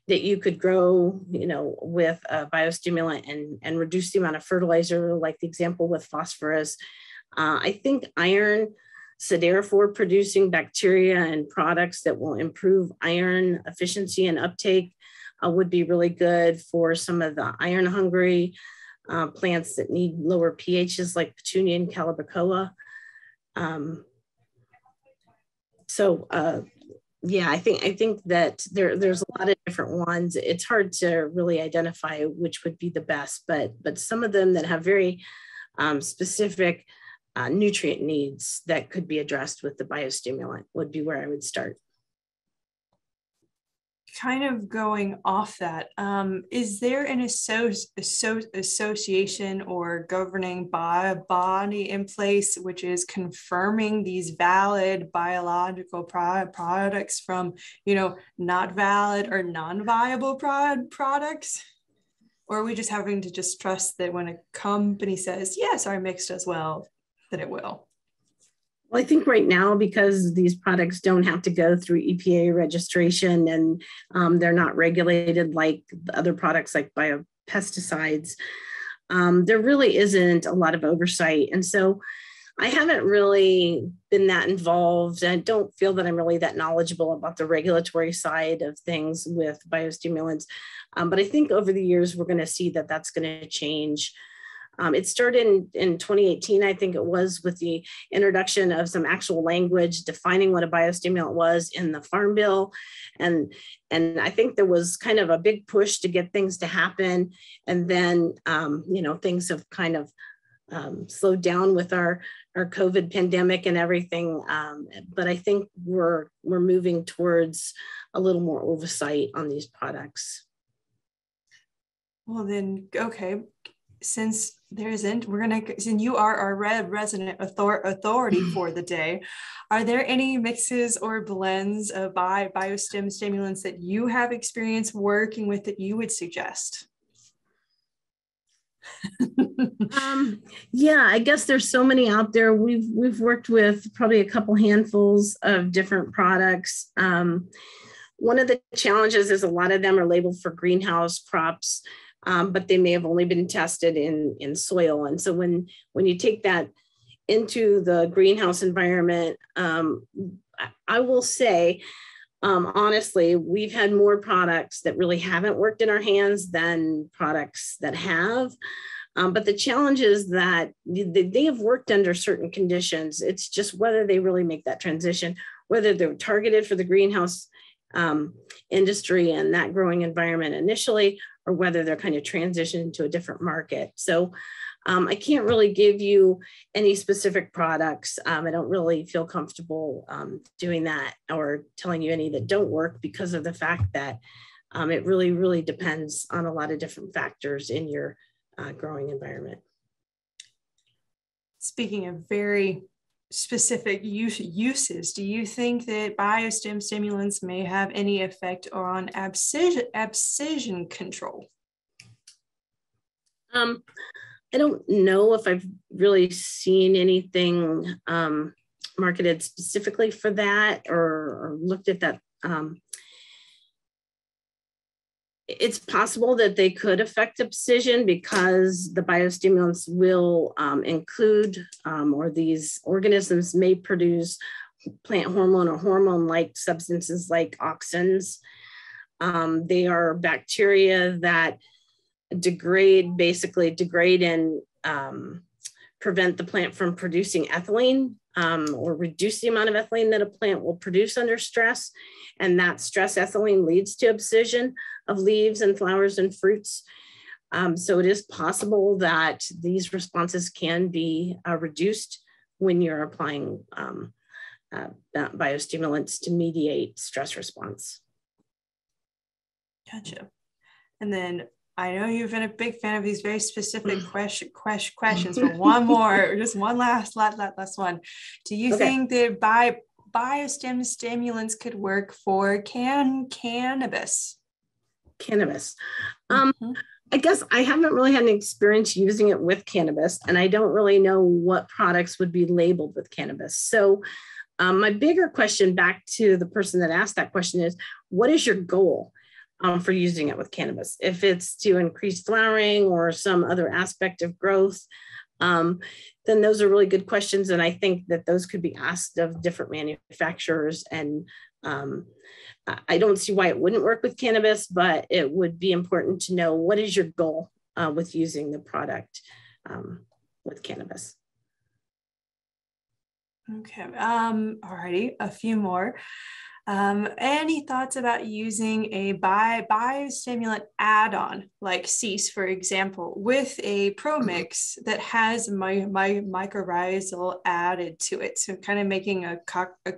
you could grow, with a biostimulant and reduce the amount of fertilizer, like the example with phosphorus. I think iron siderophore producing bacteria and products that will improve iron efficiency and uptake would be really good for some of the iron hungry plants that need lower pHs like petunia and calibrachoa. Yeah, I think that there's a lot of different ones. It's hard to really identify which would be the best, but some of them that have very specific nutrient needs that could be addressed with the biostimulant would be where I would start. Kind of going off that, is there an association or governing body in place which is confirming these valid biological products from, not valid or non-viable products? Or are we just having to just trust that when a company says, yes, our mix does well, that it will? Well, I think right now, because these products don't have to go through EPA registration and they're not regulated like other products like biopesticides, there really isn't a lot of oversight. And so I haven't really been that involved. I don't feel that I'm really that knowledgeable about the regulatory side of things with biostimulants. But I think over the years, we're going to see that that's going to change. It started in 2018, I think it was, with the introduction of some actual language defining what a biostimulant was in the Farm Bill. And I think there was kind of a big push to get things to happen. And then, things have kind of slowed down with our COVID pandemic and everything. But I think we're moving towards a little more oversight on these products. Well then, okay. Since there isn't, since you are our resident authority for the day, are there any mixes or blends of biostimulants that you have experience working with that you would suggest? Yeah, I guess there's so many out there. We've worked with probably a couple handfuls of different products. One of the challenges is a lot of them are labeled for greenhouse crops. But they may have only been tested in soil. And so when you take that into the greenhouse environment, I will say, honestly, we've had more products that really haven't worked in our hands than products that have. But the challenge is that they have worked under certain conditions. It's just whether they really make that transition, whether they're targeted for the greenhouse industry and that growing environment initially, or whether they're kind of transitioned to a different market. So I can't really give you any specific products. I don't really feel comfortable doing that or telling you any that don't work because of the fact that it really depends on a lot of different factors in your growing environment. Speaking of very specific uses, do you think that biostim stimulants may have any effect on abscission control? I don't know if I've really seen anything marketed specifically for that or looked at that. It's possible that they could affect abscission because the biostimulants will include or these organisms may produce plant hormone or hormone-like substances like auxins. They are bacteria that basically degrade and prevent the plant from producing ethylene or reduce the amount of ethylene that a plant will produce under stress. And that stress ethylene leads to abscission of leaves and flowers and fruits. So it is possible that these responses can be reduced when you're applying biostimulants to mediate stress response. Gotcha. And then I know you've been a big fan of these very specific questions, but one more, just one last one. Do you think that biostim stimulants could work for cannabis? Cannabis. I guess I haven't really had an experience using it with cannabis, and I don't really know what products would be labeled with cannabis. So my bigger question back to the person that asked that question is, what is your goal for using it with cannabis? If it's to increase flowering or some other aspect of growth, then those are really good questions. And I think that those could be asked of different manufacturers. And I don't see why it wouldn't work with cannabis, but it would be important to know what is your goal with using the product with cannabis. Okay, alrighty, a few more. Any thoughts about using a biostimulant add-on like cease, for example, with a pro mix that has mycorrhizal added to it? So kind of making a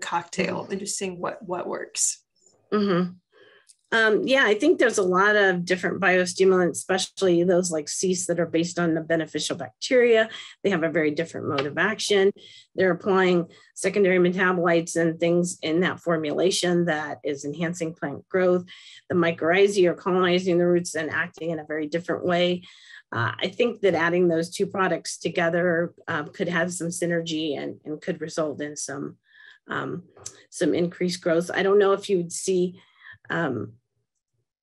cocktail and just seeing what works. Yeah, I think there's a lot of different biostimulants, especially those like cease that are based on the beneficial bacteria. They have a very different mode of action. They're applying secondary metabolites and things in that formulation that is enhancing plant growth. The mycorrhizae are colonizing the roots and acting in a very different way. I think that adding those two products together could have some synergy and could result in some increased growth. I don't know if you would see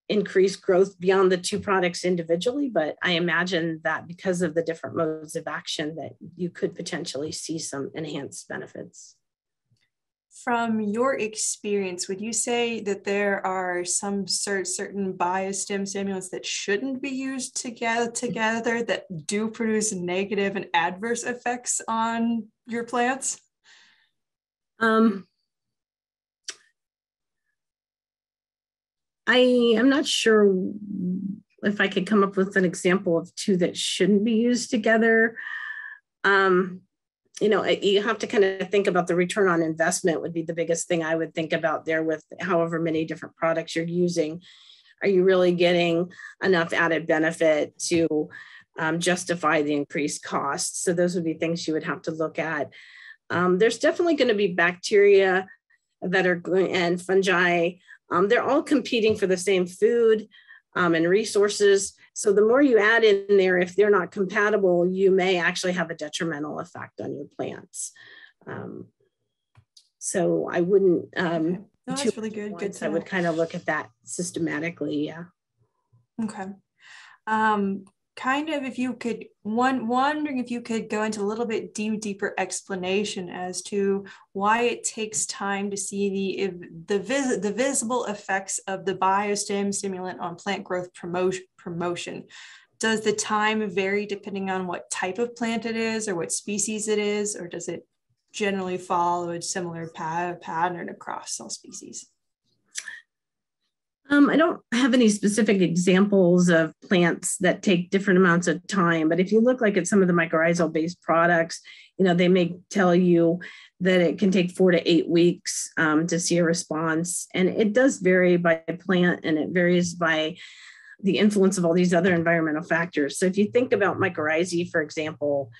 increased growth beyond the two products individually, but I imagine that because of the different modes of action that you could potentially see some enhanced benefits. From your experience, would you say that there are some certain biostim stimulants that shouldn't be used together that do produce negative and adverse effects on your plants? I am not sure if I could come up with an example of two that shouldn't be used together. You know, you have to kind of think about the return on investment would be the biggest thing I would think about there with however many different products you're using. Are you really getting enough added benefit to justify the increased costs? So those would be things you would have to look at. There's definitely going to be bacteria that are going and fungi. They're all competing for the same food and resources. So the more you add in there, if they're not compatible, you may actually have a detrimental effect on your plants. So I wouldn't. No, that's really good. Good. I would kind of look at that systematically. Yeah. Okay. Kind of, if you could, wondering if you could go into a little bit deeper explanation as to why it takes time to see the visible effects of the biostim stimulant on plant growth promotion. Does the time vary depending on what type of plant it is or what species it is, or does it generally follow a similar pattern across all species? I don't have any specific examples of plants that take different amounts of time, but if you look like at some of the mycorrhizal-based products, they may tell you that it can take 4 to 8 weeks to see a response. And it does vary by plant, and it varies by the influence of all these other environmental factors. So if you think about mycorrhizae, for example,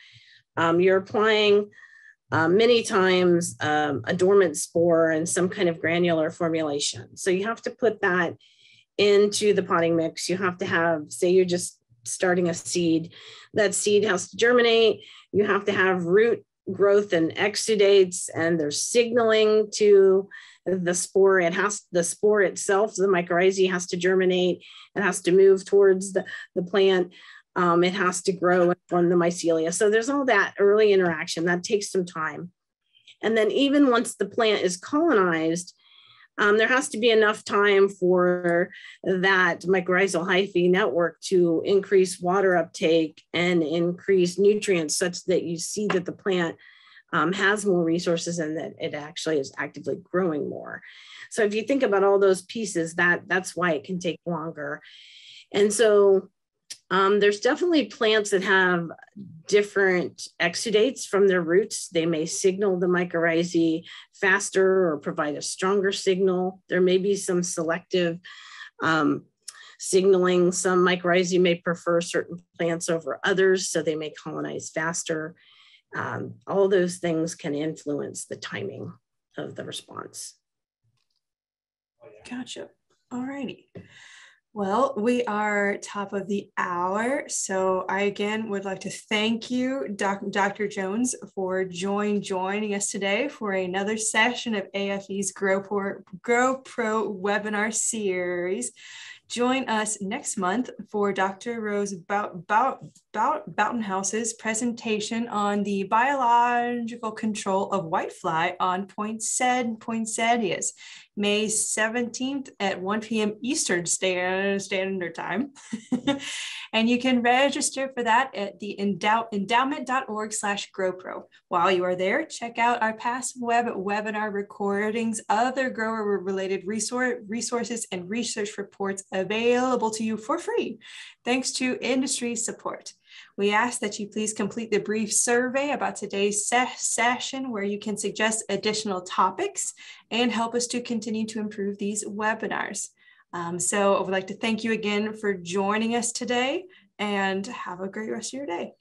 you're applying many times a dormant spore in some kind of granular formulation. So you have to put that into the potting mix. You have to have, say you're just starting a seed, that seed has to germinate. You have to have root growth and exudates, and there's signaling to the spore. The spore itself, the mycorrhizae, has to germinate. It has to move towards the plant. It has to grow and form the mycelia. So there's all that early interaction that takes some time. And then even once the plant is colonized, there has to be enough time for that mycorrhizal hyphae network to increase water uptake and increase nutrients such that you see that the plant has more resources and that it actually is actively growing more. So if you think about all those pieces, that's why it can take longer. And so there's definitely plants that have different exudates from their roots. They may signal the mycorrhizae faster or provide a stronger signal. There may be some selective signaling. Some mycorrhizae may prefer certain plants over others, so they may colonize faster. All those things can influence the timing of the response. Gotcha. All righty. Well, we are top of the hour, so I again would like to thank you, Dr. Jones, for joining us today for another session of AFE's Grow Pro webinar series. Join us next month for Dr. Rose Boughtonhouse's presentation on the biological control of whitefly on poinsettias, May 17th at 1 p.m. Eastern Standard Time. And you can register for that at the endowment.org/GrowPro. While you are there, check out our past webinar recordings, other grower-related resources, and research reports available to you for free, thanks to industry support. We ask that you please complete the brief survey about today's session, where you can suggest additional topics and help us to continue to improve these webinars. So I would like to thank you again for joining us today, and have a great rest of your day.